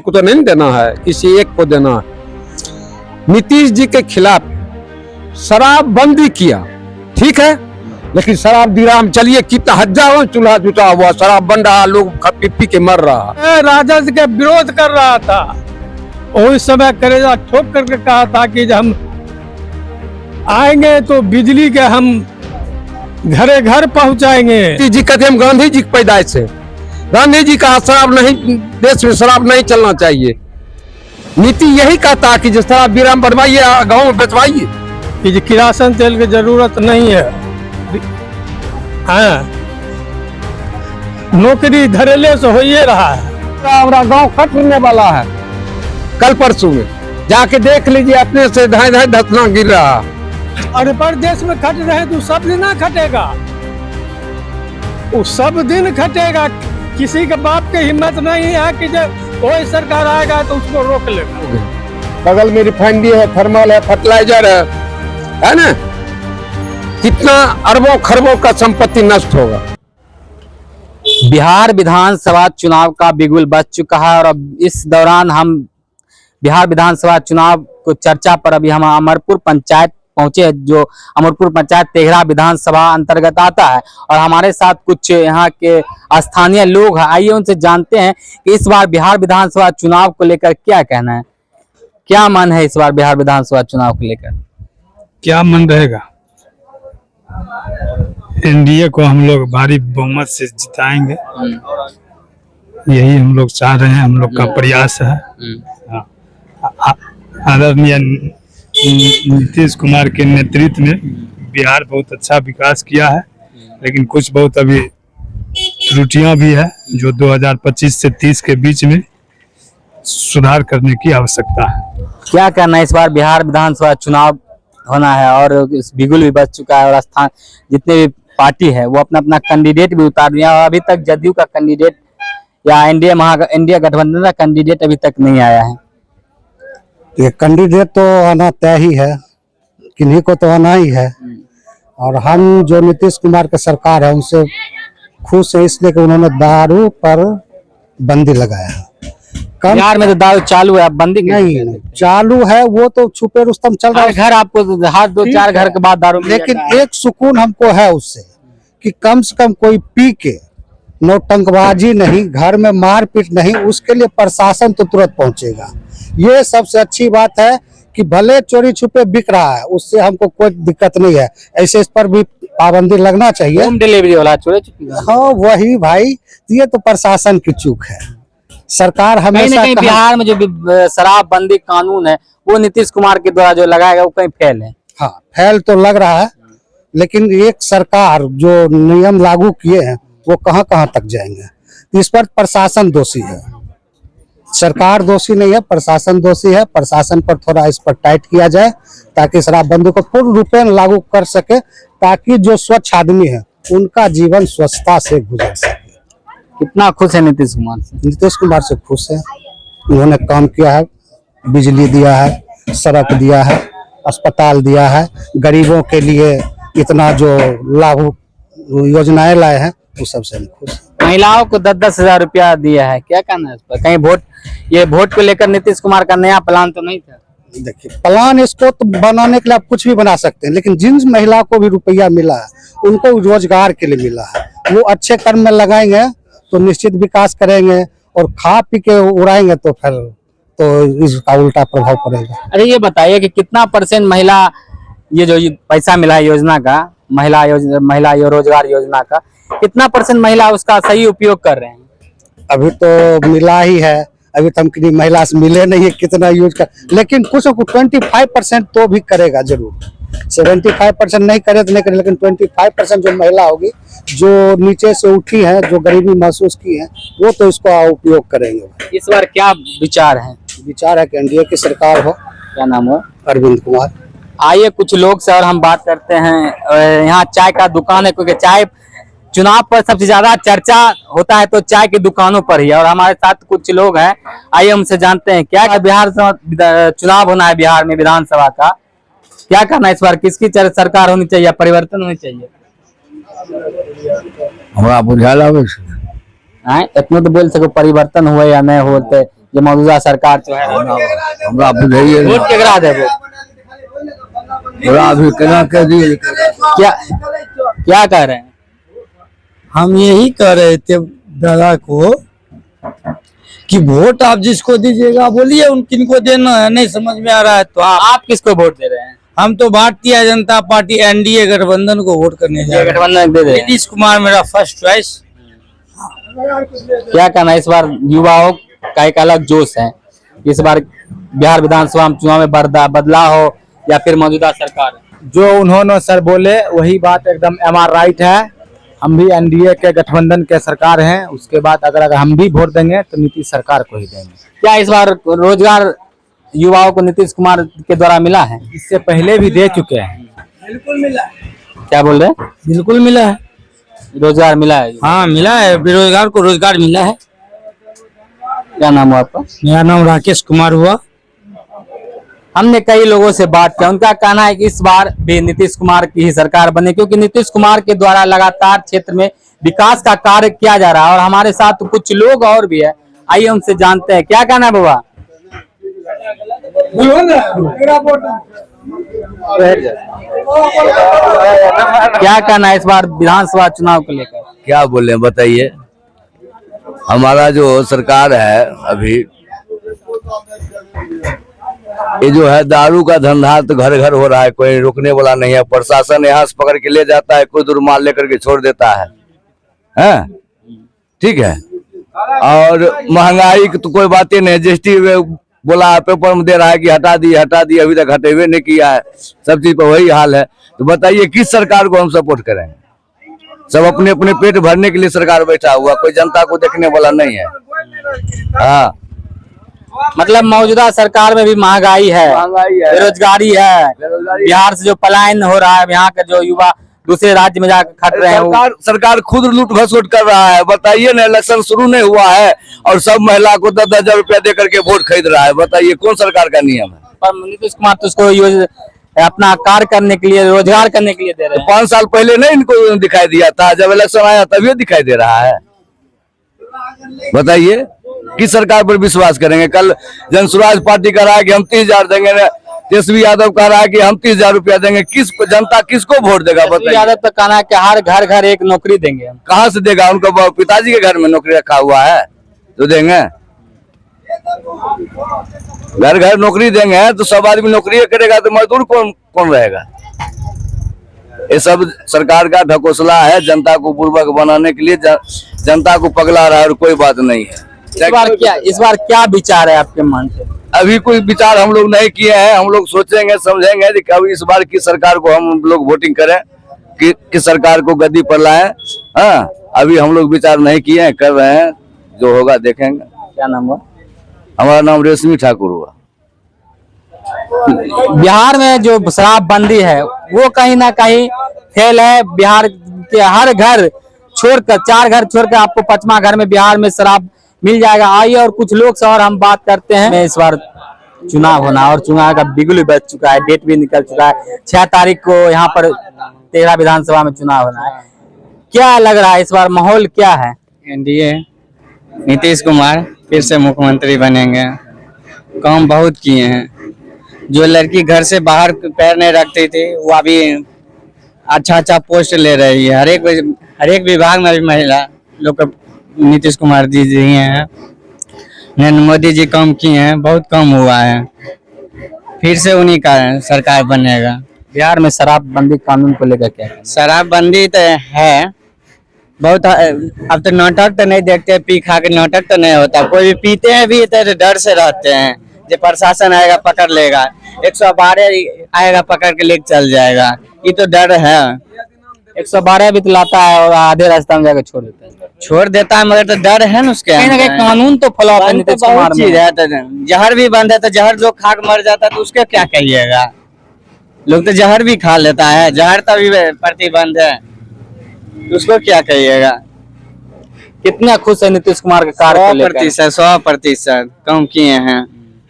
को तो नहीं देना है, किसी एक को देना है। नीतीश जी के खिलाफ शराबबंदी किया, ठीक है, लेकिन शराब विराम चलिए कितना हजारों चूल्हा जुटा हुआ, शराब बन रहा, लोग पी पी के मर रहा। राजद के विरोध कर रहा था, उस समय करेजा ठोक करके कहा था कि हम आएंगे तो बिजली के हम घरे घर पहुंचाएंगे। जी कहते हम गांधी जी की पैदाइश से, गांधी जी का शराब नहीं, देश में शराब नहीं चलना चाहिए। नीति यही कहता कि जो शराब विराम बनवाइए, गाँव में बेचवाइए, कि किरासन तेल की जरूरत नहीं है। हाँ, नौकरी धड़ल्ले से हो ही रहा है। हमारा गांव खटने वाला है, कल परसों में जाके देख लीजिए, अपने से धाए धाए धसना गिर रहा। और परदेश में खट रहे तो सब दिन ना खटेगा, वो सब दिन खटेगा। किसी के बाप की हिम्मत नहीं है कि जब कोई सरकार आएगा तो उसको रोक लेगा। बगल में रिफाइनरी है, थर्मल है, फर्टिलाइजर है ना, कितना अरबों खरबों का संपत्ति नष्ट होगा। बिहार विधानसभा चुनाव का बिगुल बज चुका है और अब इस दौरान हम बिहार विधानसभा चुनाव को चर्चा पर अभी हम अमरपुर पंचायत पहुंचे हैं, जो अमरपुर पंचायत तेघड़ा विधानसभा अंतर्गत आता है। और हमारे साथ कुछ यहाँ के स्थानीय लोग हैं, आइए उनसे जानते हैं कि इस बार बिहार विधानसभा चुनाव को लेकर क्या कहना है, क्या मन है इस बार बिहार विधानसभा चुनाव को लेकर। क्या मन रहेगा, एनडीए को हम लोग भारी बहुमत से जिताएंगे, यही हम लोग चाह रहे हैं, हम लोग का प्रयास है। आदरणीय नीतीश कुमार के नेतृत्व में बिहार बहुत अच्छा विकास किया है, लेकिन कुछ बहुत अभी त्रुटियां भी है जो 2025 से 30 के बीच में सुधार करने की आवश्यकता है। क्या करना है इस बार बिहार विधानसभा चुनाव होना है और इस बिगुल भी बच चुका है और स्थान जितने भी पार्टी है वो अपना अपना कैंडिडेट भी उतार दिया और अभी तक जदयू का कैंडिडेट या एनडीए गठबंधन का कैंडिडेट अभी तक नहीं आया है। ये कैंडिडेट तो आना तय ही है, किन्हीं को तो आना ही है। और हम जो नीतीश कुमार की सरकार है उनसे खुश है, इसलिए कि उन्होंने दारू पर बंदी लगाया है। बिहार में तो दारू चालू है, अब बंदी नहीं चालू है, वो तो छुपे रुस्तम चल रहा है। घर आपको हर 2-4 घर के बाद दारू, लेकिन एक सुकून हमको है उससे कि कम से कम कोई पी के नौटंकबाजी नहीं, घर में मारपीट नहीं, उसके लिए प्रशासन तो तुरंत पहुंचेगा। ये सबसे अच्छी बात है कि भले चोरी छुपे बिक रहा है, उससे हमको कोई दिक्कत नहीं है, ऐसे इस पर भी पाबंदी लगना चाहिए। होम डिलीवरी वाला चोरी छुपी, हाँ वही भाई, ये तो प्रशासन की चूक है। सरकार हमेशा कहीं बिहार में जो शराबबंदी कानून है वो नीतीश कुमार के द्वारा जो लगाएगा वो कहीं फेल है। हाँ फेल तो लग रहा है, लेकिन एक सरकार जो नियम लागू किए हैं वो कहाँ कहाँ तक जाएंगे, इस पर प्रशासन दोषी है। सरकार दोषी नहीं है, प्रशासन दोषी है। प्रशासन पर थोड़ा इस पर टाइट किया जाए ताकि शराबबंदी को पूर्ण रूप में लागू कर सके, ताकि जो स्वच्छ आदमी है उनका जीवन स्वच्छता से गुजर सके। कितना खुश है नीतीश कुमार से? नीतीश कुमार से खुश है, उन्होंने काम किया है, बिजली दिया है, सड़क दिया है, अस्पताल दिया है, गरीबों के लिए इतना जो लाभ योजनाएं लाए हैं वो सबसे खुश है। महिलाओं को 10-10 हजार रुपया दिया है, क्या कहना है इस पर? कहीं वोट को लेकर नीतीश कुमार का नया प्लान तो नहीं था? देखिए प्लान इसको तो बनाने के लिए आप कुछ भी बना सकते हैं, लेकिन जिन महिला को भी रुपया मिला है उनको रोजगार के लिए मिला है, वो अच्छे कर्म में लगाएंगे तो निश्चित विकास करेंगे, और खा पी के उड़ाएंगे तो फिर तो इसका उल्टा प्रभाव पड़ेगा। अरे ये बताइए कि कितना % महिला ये जो पैसा मिला है योजना का, महिला रोजगार योजना का, कितना % महिला उसका सही उपयोग कर रहे हैं? अभी तो मिला ही है, अभी तो हम किसी महिला से मिले नहीं है कितना यूज कर, लेकिन कुछ 25% तो भी करेगा जरूर। 75% नहीं करे तो नहीं करे, लेकिन 25% जो महिला होगी जो नीचे से उठी है, जो गरीबी महसूस की है, वो तो इसको उपयोग करेंगे। इस बार क्या विचार है? विचार है कि एनडीए की सरकार हो। क्या नाम हो? अरविंद कुमार। आइए कुछ लोग से और हम बात करते हैं। यहाँ चाय का दुकान है, क्योंकि चाय चुनाव पर सबसे ज्यादा चर्चा होता है तो चाय की दुकानों पर ही, और हमारे साथ कुछ लोग हैं, आइए हमसे जानते हैं क्या बिहार चुनाव होना है बिहार में विधानसभा का, क्या करना है इस बार, किसकी सरकार होनी चाहिए, परिवर्तन होनी चाहिए? हमारा बुझाला इतना तो बोल सको परिवर्तन हुए या नहीं होते, जो मौजूदा सरकार जो है हमरा बुझाइए वोट केकरा देबो? हमरा अभी केना कह दिए क्या क्या कह रहे हैं? हम यही कह रहे थे दादा को कि वोट आप जिसको दीजिएगा बोलिए उन किनको देना है, नहीं समझ में आ रहा है तो आप किसको वोट दे रहे हैं? हम तो भारतीय जनता पार्टी एनडीए गठबंधन को वोट करने जा रहे हैं। गठबंधन दे रहे हैं। नीतीश कुमार मेरा फर्स्ट चॉइस। क्या कहना है, इस बार युवाओं का एक अलग जोश है, इस बार बिहार विधानसभा चुनाव में बदलाव हो या फिर मौजूदा सरकार? जो उन्होंने सर बोले वही बात एकदम एमआर राइट है। हम भी एनडीए के गठबंधन के सरकार हैं, उसके बाद अगर हम भी वोट देंगे तो नीतीश सरकार को ही देंगे। क्या इस बार रोजगार युवाओं को नीतीश कुमार के द्वारा मिला है? इससे पहले भी दे चुके हैं। बिल्कुल मिला है, क्या बोल रहे हैं? बिल्कुल मिला है। रोजगार मिला है? हाँ मिला है, बेरोजगार को रोजगार मिला है। क्या नाम हुआ आपका? मेरा नाम राकेश कुमार हुआ। हमने कई लोगों से बात किया, उनका कहना है कि इस बार भी नीतीश कुमार की ही सरकार बने, क्योंकि नीतीश कुमार के द्वारा लगातार क्षेत्र में विकास का कार्य किया जा रहा है। और हमारे साथ कुछ लोग और भी है, आइए उनसे जानते हैं। क्या कहना है बाबा? क्या कहना है इस बार विधानसभा चुनाव को लेकर? क्या बोले बताइए। हमारा जो सरकार है अभी, ये जो है दारू का धंधा तो घर घर हो रहा है, कोई रोकने वाला नहीं है। प्रशासन यहाँ से पकड़ के ले जाता है, कोई दूर माल लेकर के छोड़ देता है, हैं? ठीक है। और महंगाई की तो कोई बातें नहीं, जीएसटी बोला पेपर में दे रहा है कि हटा दिए, अभी तक हटेवे नहीं किया है। सब चीज पर वही हाल है। तो बताइए किस सरकार को हम सपोर्ट करें? सब अपने अपने पेट भरने के लिए सरकार बैठा हुआ, कोई जनता को देखने वाला नहीं है। हाँ, मतलब मौजूदा सरकार में भी महंगाई है, बेरोजगारी है, बिहार से जो पलायन हो रहा है, यहाँ के जो युवा दूसरे राज्य में जाकर खट रहे हैं। सरकार खुद लूट घसोट कर रहा है। बताइए ना, इलेक्शन शुरू नहीं हुआ है और सब महिला को 10-10 हजार रुपया दे करके वोट खरीद रहा है। बताइए कौन सरकार का नियम है? पर नीतीश कुमार तो उसको अपना कार्य करने के लिए, रोजगार करने के लिए दे रहे हैं। 5 साल पहले नहीं इनको दिखाई दिया था? जब इलेक्शन आया तभी दिखाई दे रहा है। बताइए किस सरकार पर विश्वास करेंगे? कल जनसुराज पार्टी कह रहा है कि हम 30,000 देंगे, तेजस्वी यादव कह रहा है कि हम 30,000 रुपया देंगे। किस जनता किसको वोट देगा? बताइए। यादव तो कहना है कि हर घर घर एक नौकरी देंगे। कहाँ से देगा? उनका पिताजी के घर में नौकरी रखा हुआ है तो देंगे। घर घर नौकरी देंगे तो सब आदमी नौकरी करेगा, तो मजदूर कौन रहेगा? ये सब सरकार का ढकोसला है, जनता को बुर्बक बनाने के लिए जनता को पगला रहा है और कोई बात नहीं है। इस बार क्या विचार है आपके मन से? अभी कोई विचार हम लोग नहीं किए हैं। हम लोग सोचेंगे समझेंगे कि अब इस बार की सरकार को हम लोग वोटिंग करें, कि सरकार को गद्दी पर लाएं। हाँ, अभी हम लोग विचार नहीं किए हैं, कर रहे हैं, जो होगा देखेंगे। क्या नाम हुआ? हमारा नाम रेशमी ठाकुर हुआ। बिहार में जो शराबबंदी है वो कहीं ना कहीं फेल है। बिहार के हर घर छोड़कर, 4 घर छोड़कर आपको 5वां घर में बिहार में शराब मिल जाएगा। आइए और कुछ लोग से और हम बात करते हैं। इस बार चुनाव होना और चुनाव का बिगुल बज चुका है, डेट भी निकल चुका है। 6 तारीख को यहाँ पर तेघड़ा विधानसभा में चुनाव होना है। क्या लग रहा है इस बार माहौल क्या है? एनडीए नीतीश कुमार फिर से मुख्यमंत्री बनेंगे। काम बहुत किए हैं। जो लड़की घर से बाहर पैर नहीं रखती थी वो अभी अच्छा पोस्ट ले रही है। हर एक विभाग में भी महिला लोग को नीतीश कुमार जी दिए हैं। नरेंद्र मोदी जी काम किए हैं, बहुत कम हुआ है। फिर से उन्हीं का सरकार बनेगा। बिहार में शराबबंदी कानून को लेकर क्या है? शराबबंदी तो है बहुत। अब तो नाटक तो नहीं देखते, पी खा के नाटक तो नहीं होता। कोई भी पीते हैं भी तो डर से रहते हैं, जो प्रशासन आएगा पकड़ लेगा, 112 आएगा पकड़ के लेके चल जाएगा। ये तो डर है। 112 भी तो लाता है और आधे रास्ता में जाकर छोड़ देता है, मगर तो डर है ना उसके। कहीं ना कहीं कानून तो फ्लॉप है नीतीश कुमार में। चीज है तो जहर भी बंद है, तो जहर जो खा के मर जाता है तो उसका क्या कहिएगा? लोग तो जहर भी खा लेता है, जहर तभी प्रतिबंध है, उसको क्या कहिएगा? कितना खुश है नीतीश कुमार के कार्य को लेकर? 100% कम किए हैं,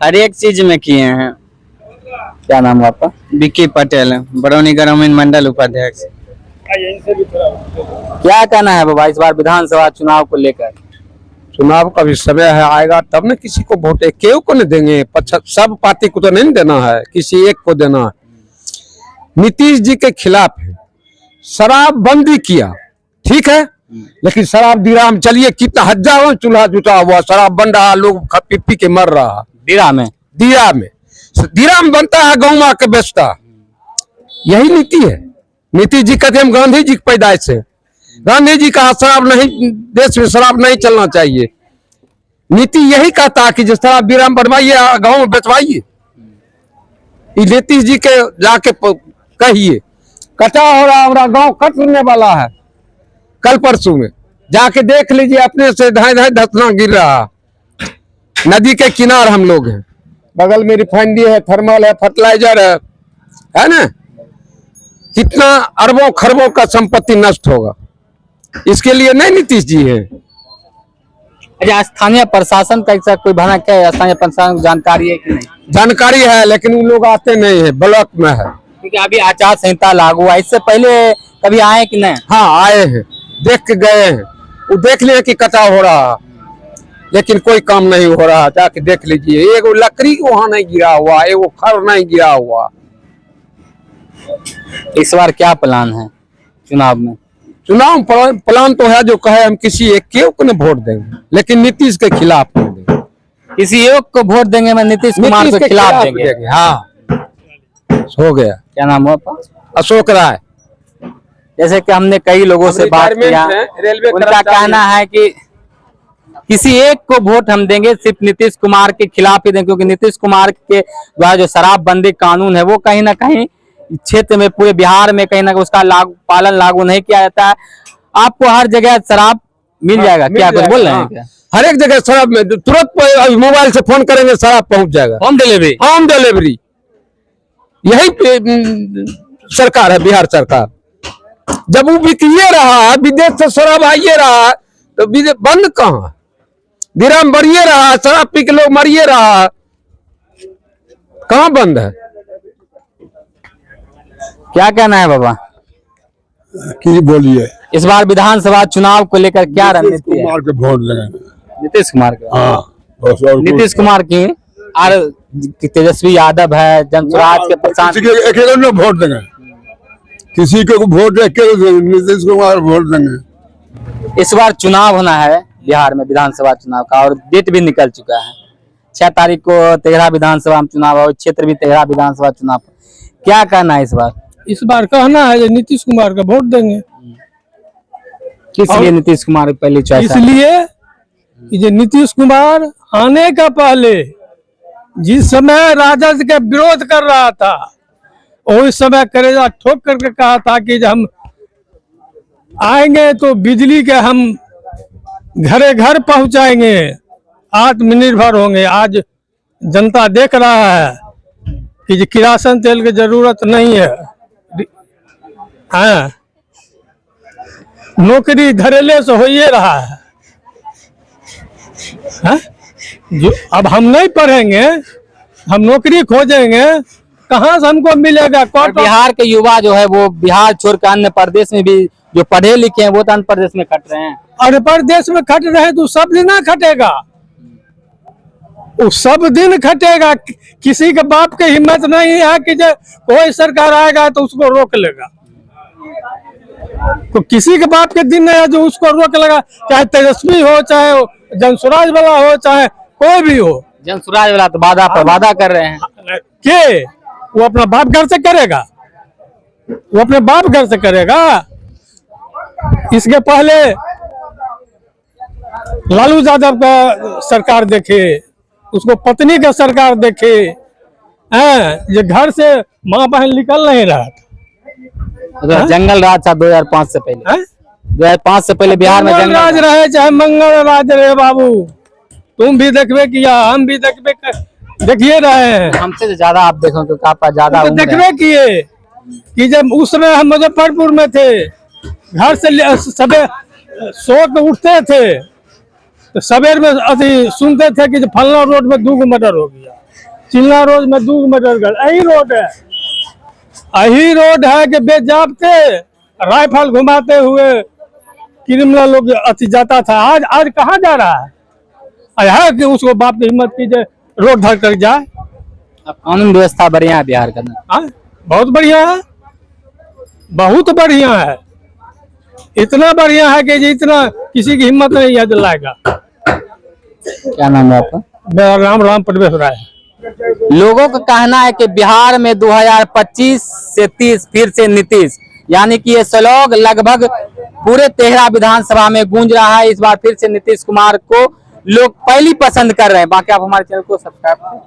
हर एक चीज में किए हैं। क्या नाम है आपका? विक्की पटेल, बरौनी ग्रामीण मंडल उपाध्यक्ष। क्या कहना है बाबा इस बार विधानसभा चुनाव को लेकर? चुनाव का भी समय है, आएगा तब न किसी को वोट, केहू को नहीं देंगे, सब पार्टी को तो नहीं देना है, किसी एक को देना है। नीतीश जी के खिलाफ है, शराबबंदी किया, ठीक है, लेकिन शराब दिराम चलिए कितना हजारों चूल्हा जुटा हुआ, शराब बन रहा, लोग पी पी के मर रहा। दिरा में दिराम बनता है, गाँव के बेचता, यही नीति है। नीतीश जी कहते हम गांधी जी की पैदाइश से, गांधी जी का शराब नहीं, देश में शराब नहीं चलना चाहिए। नीति यही कहता है कि जो शराब दिराम बनवाइए, गाँव में बेचवाइए। नीतीश जी के जाके कहिए, कटा हो रहा, हमारा गाँव कटने वाला है, कल परसों में जाके देख लीजिए, अपने से ढाई धसना गिर रहा। नदी के किनार हम लोग हैं, बगल में रिफाइनरी है, थर्मल है, फर्टिलाइजर है ना, कितना अरबों खरबों का संपत्ति नष्ट होगा, इसके लिए नहीं नीतीश जी है। अच्छा, स्थानीय प्रशासन का ऐसा कोई बना क्या, स्थानीय प्रशासन जानकारी है कि नहीं? जानकारी है, लेकिन उन लोग आते नहीं है, ब्लॉक में है, क्योंकि अभी आचार संहिता लागू है, इससे पहले कभी आए कि नहीं? हाँ आए हैं, देख के गए हैं, वो देख लिए कि कटाव हो रहा, लेकिन कोई काम नहीं हो रहा, जाके देख लीजिए, एक लकड़ी वहां नहीं गिरा हुआ, एक खर नहीं गिरा हुआ। इस बार क्या प्लान है चुनाव में? चुनाव प्लान तो है, जो कहे हम किसी एक को नहीं वोट देंगे, लेकिन नीतीश के खिलाफ नहीं देंगे। किसी एक को वोट देंगे, मैं नीतीश कुमार के खिलाफ देंगे। हाँ, हो गया। क्या नाम हुआ आपका? अशोक राय। जैसे कि हमने कई लोगों से बात किया, उनका कहना है कि किसी एक को वोट हम देंगे, सिर्फ नीतीश कुमार के खिलाफ ही देंगे, क्योंकि नीतीश कुमार के द्वारा जो शराबबंदी कानून है वो कहीं ना कहीं क्षेत्र में, पूरे बिहार में कहीं ना कहीं उसका पालन लागू नहीं किया जाता है। आपको हर जगह शराब मिल जाएगा, क्या कुछ बोल रहे हैं क्या? हर एक जगह शराब में तुरंत मोबाइल से फोन करेंगे, शराब पहुंच जाएगा, होम डिलीवरी। यही सरकार है, बिहार सरकार। जब वो बिकिए रहा, विदेश से शराब आइए रहा, तो बंद कहाँ, दिराम बढ़िए रहा, शराब पी के लोग मरिए रहा, कहाँ बंद है? क्या कहना है बाबा? की बोलिए। इस बार विधानसभा चुनाव को लेकर क्या रणनीति है? कुमार के वोट लगाएंगे। नीतीश कुमार का? हाँ, बस और नीतीश कुमार की, और तेजस्वी यादव है, जनसुराज के प्रशांत, किसी के अकेले में वोट देंगे, किसी को वोट अकेले नीतीश कुमार वोट देंगे। इस बार चुनाव होना है बिहार में, विधानसभा चुनाव का, और डेट भी निकल चुका है। 6 तारीख को तेघड़ा विधानसभा में चुनाव है, क्षेत्र भी तेघड़ा विधानसभा चुनाव। क्या कहना है इस बार? इस बार कहना है नीतीश कुमार का वोट देंगे। किस लिए नीतीश कुमार पहली चॉइस? इसलिए कि जो नीतीश कुमार आने का पहले जिस समय राजद के विरोध कर रहा था, उस समय करेजा ठोक करके कहा था कि जब हम आएंगे तो बिजली के हम घरे घर पहुंचाएंगे, आत्मनिर्भर होंगे। आज जनता देख रहा है कि जो किरासन तेल की जरूरत नहीं है, हाँ, नौकरी घरेले से हो ही रहा है, हाँ? जो अब हम नहीं पढ़ेंगे, हम नौकरी खोजेंगे, कहाँ से हमको मिलेगा? बिहार के युवा जो है वो बिहार छोड़ कर अन्य प्रदेश में भी जो पढ़े लिखे हैं वो तो अन्य प्रदेश में खट रहे हैं। अन्य प्रदेश में खट रहे हैं तो सब दिन ना खटेगा, वो सब दिन खटेगा। किसी के बाप की हिम्मत नहीं है कि जो कोई सरकार आएगा तो उसको रोक लेगा। तो किसी के बाप के दिन नहीं है जो उसको रोक लेगा, चाहे तेजस्वी हो, चाहे जनसुराज वाला हो, चाहे कोई भी हो। जनसुराज वाला तो वादा पर वादा कर रहे हैं के वो अपना बाप घर से करेगा, वो अपने बाप घर से करेगा। इसके पहले लालू यादव का सरकार देखे, उसको पत्नी का सरकार देखे, ये घर से माँ बहन निकल नहीं रहा था। तो जंगल राज था 2005 से पहले, 2005 से पहले बिहार में जंगल राज रहे, चाहे मंगल राज रहे बाबू, तुम भी देखबे किया, हम भी देखिए रहे हैं। हमसे तो ज्यादा आप देखो, क्योंकि आपका ज्यादा देखबे किए कि जब उस समय हम मुजफ्फरपुर में थे, घर से सबे सो के उठते थे तो सवेर में अभी सुनते थे कि फलना रोड में 2 मर्डर हो गया, चिल्ला रोड में 2 मर्डर गया। यही रोड है कि बेजाबते राइफल घुमाते हुए क्रिमिनल लोग अति जाता था। आज कहाँ जा रहा है? है कि उसको बाप की हिम्मत की रोक धर कर जाए। अब कानून व्यवस्था बढ़िया है बिहार का ना? हाँ, बहुत बढ़िया है, बहुत बढ़िया है, इतना बढ़िया है कि जितना किसी की हिम्मत नहीं है दिलाएगा। क्या नाम है आपका? मेरा राम प्रवेश राय है। लोगों का कहना है कि बिहार में 2025 से 30 फिर से नीतीश, यानी कि ये स्लोग लगभग पूरे तेघड़ा विधानसभा में गूंज रहा है। इस बार फिर से नीतीश कुमार को लोग पहली पसंद कर रहे हैं। बाकी आप हमारे चैनल को सब्सक्राइब करें।